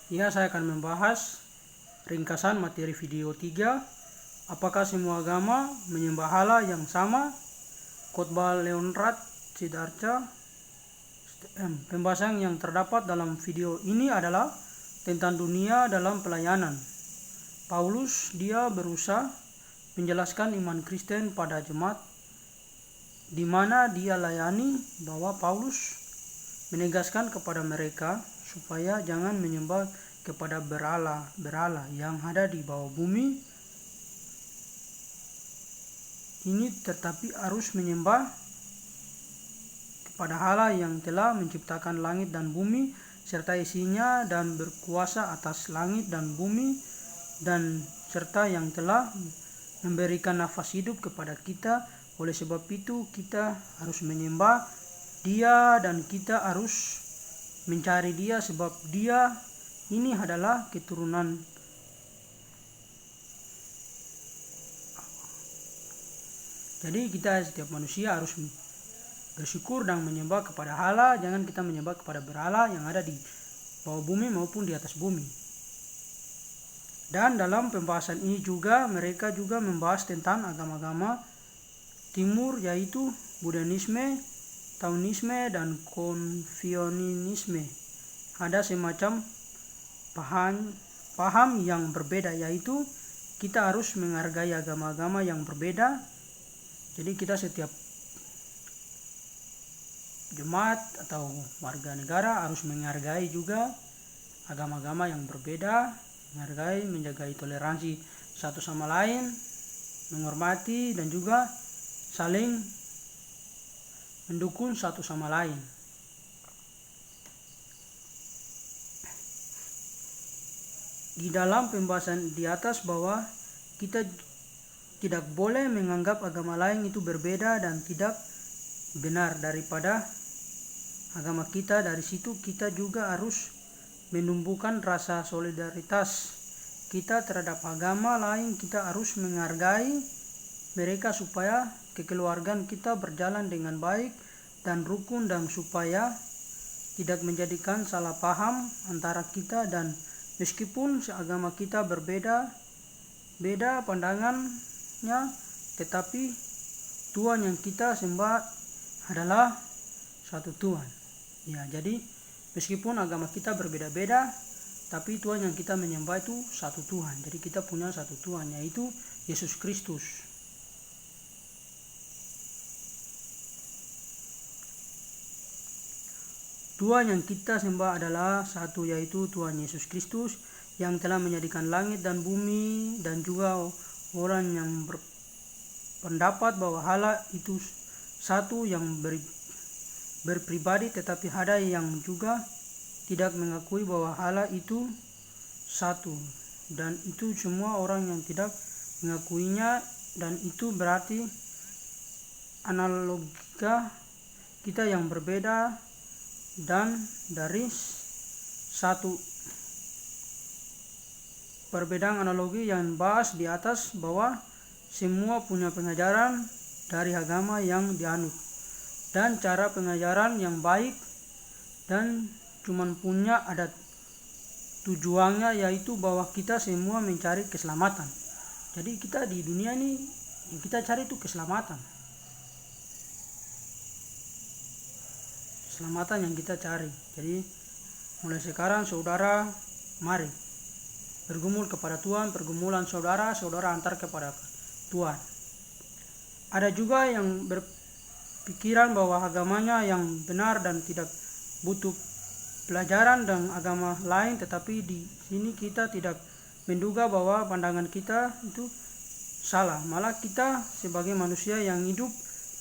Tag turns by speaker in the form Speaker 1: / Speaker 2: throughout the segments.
Speaker 1: Ya, saya akan membahas ringkasan materi video 3. Apakah semua agama menyembah Allah yang sama? Khotbah Leonard Sidarta. Pembahasan yang terdapat dalam video ini adalah tentang dunia dalam pelayanan. Paulus dia berusaha menjelaskan iman Kristen pada jemaat di mana dia layani, bahwa Paulus menegaskan kepada mereka supaya jangan menyembah kepada berhala yang ada di bawah bumi ini, tetapi harus menyembah kepada Allah yang telah menciptakan langit dan bumi serta isinya dan berkuasa atas langit dan bumi, dan serta yang telah memberikan nafas hidup kepada kita. Oleh sebab itu kita harus menyembah Dia dan kita harus mencari Dia, sebab Dia ini adalah keturunan jadi kita setiap manusia harus bersyukur dan menyembah kepada Allah. Jangan kita menyembah kepada berhala yang ada di bawah bumi maupun di atas bumi. Dan dalam pembahasan ini juga mereka juga membahas tentang agama-agama timur, yaitu Buddhisme, Taoisme, dan Konfusianisme. Ada semacam paham yang berbeda, yaitu kita harus menghargai agama-agama yang berbeda. Jadi kita setiap jemaat atau warga negara harus menghargai juga agama-agama yang berbeda, menghargai, menjaga toleransi satu sama lain, menghormati dan juga saling mendukung satu sama lain. Di dalam pembahasan di atas bahwa kita tidak boleh menganggap agama lain itu berbeda dan tidak benar daripada agama kita. Dari situ kita juga harus menumbuhkan rasa solidaritas kita terhadap agama lain. Kita harus menghargai mereka supaya kekeluargaan kita berjalan dengan baik dan rukun, dan supaya tidak menjadikan salah paham antara kita. Dan meskipun seagama kita beda pandangannya, tetapi Tuhan yang kita sembah adalah satu Tuhan. Ya, jadi meskipun agama kita berbeda-beda, tapi Tuhan yang kita menyembah itu satu Tuhan. Jadi kita punya satu Tuhan, yaitu Yesus Kristus. Tuhan yang kita sembah adalah satu, yaitu Tuhan Yesus Kristus yang telah menjadikan langit dan bumi. Dan juga orang yang berpendapat bahwa Allah itu satu yang berpribadi, tetapi ada yang juga tidak mengakui bahwa Allah itu satu. Dan itu semua orang yang tidak mengakuinya, dan itu berarti analogika kita yang berbeda dan dari satu. Perbedaan analogi yang bahas di atas bahwa semua punya pengajaran dari agama yang dianut dan cara pengajaran yang baik, dan cuman punya ada tujuannya, yaitu bahwa kita semua mencari keselamatan. Jadi kita di dunia ini yang kita cari itu keselamatan yang kita cari. Jadi mulai sekarang saudara, mari bergumul kepada Tuhan. Pergumulan saudara antar kepada Tuhan. Ada juga yang berpikiran bahwa agamanya yang benar dan tidak butuh pelajaran dan agama lain, tetapi di sini kita tidak menduga bahwa pandangan kita itu salah. Malah kita sebagai manusia yang hidup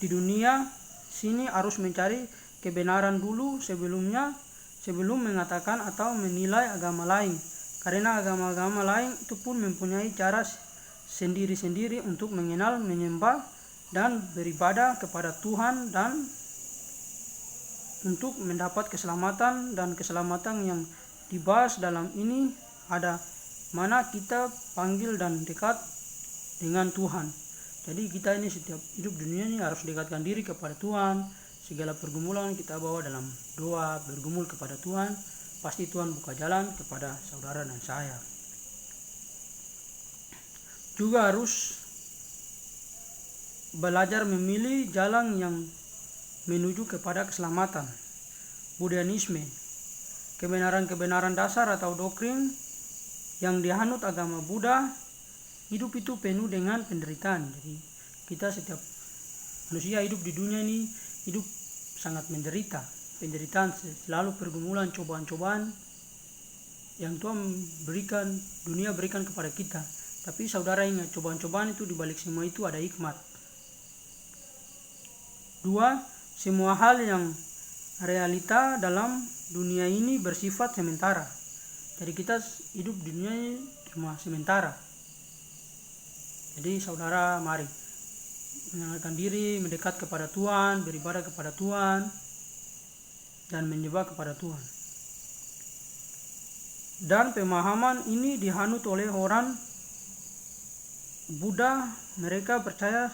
Speaker 1: di dunia sini harus mencari kebenaran dulu sebelum mengatakan atau menilai agama lain, karena agama-agama lain itu pun mempunyai cara sendiri-sendiri untuk mengenal, menyembah dan beribadah kepada Tuhan, dan untuk mendapat keselamatan. Dan keselamatan yang dibahas dalam ini ada mana kita panggil dan dekat dengan Tuhan. Jadi kita ini setiap hidup dunia ini harus dekatkan diri kepada Tuhan. Segala pergumulan kita bawa dalam doa, bergumul kepada Tuhan pasti Tuhan buka jalan kepada saudara dan saya. Juga harus belajar memilih jalan yang menuju kepada keselamatan. Buddhisme, kebenaran-kebenaran dasar atau doktrin yang dianut agama Buddha, hidup itu penuh dengan penderitaan. Jadi kita setiap manusia hidup di dunia ini hidup sangat menderita. Penderitaan selalu pergumulan, cobaan-cobaan yang Tuhan berikan, dunia berikan kepada kita. Tapi saudara ingat, cobaan-cobaan itu dibalik semua itu ada hikmat. 2. Semua hal yang realita dalam dunia ini bersifat sementara. Jadi kita hidup di dunia ini cuma sementara. Jadi saudara mari menyenangkan diri, mendekat kepada Tuhan, beribadah kepada Tuhan, dan menyembah kepada Tuhan. Dan pemahaman ini dihanut oleh orang Buddha. Mereka percaya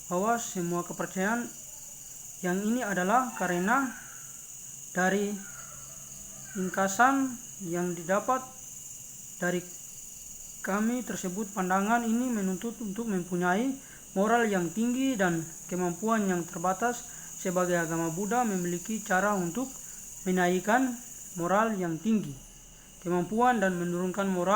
Speaker 1: bahwa semua kepercayaan yang ini adalah karena dari ingkasan yang didapat dari kami tersebut. Pandangan ini menuntut untuk mempunyai moral yang tinggi dan kemampuan yang terbatas. Sebagai agama Buddha memiliki cara untuk menaikkan moral yang tinggi, kemampuan dan menurunkan moral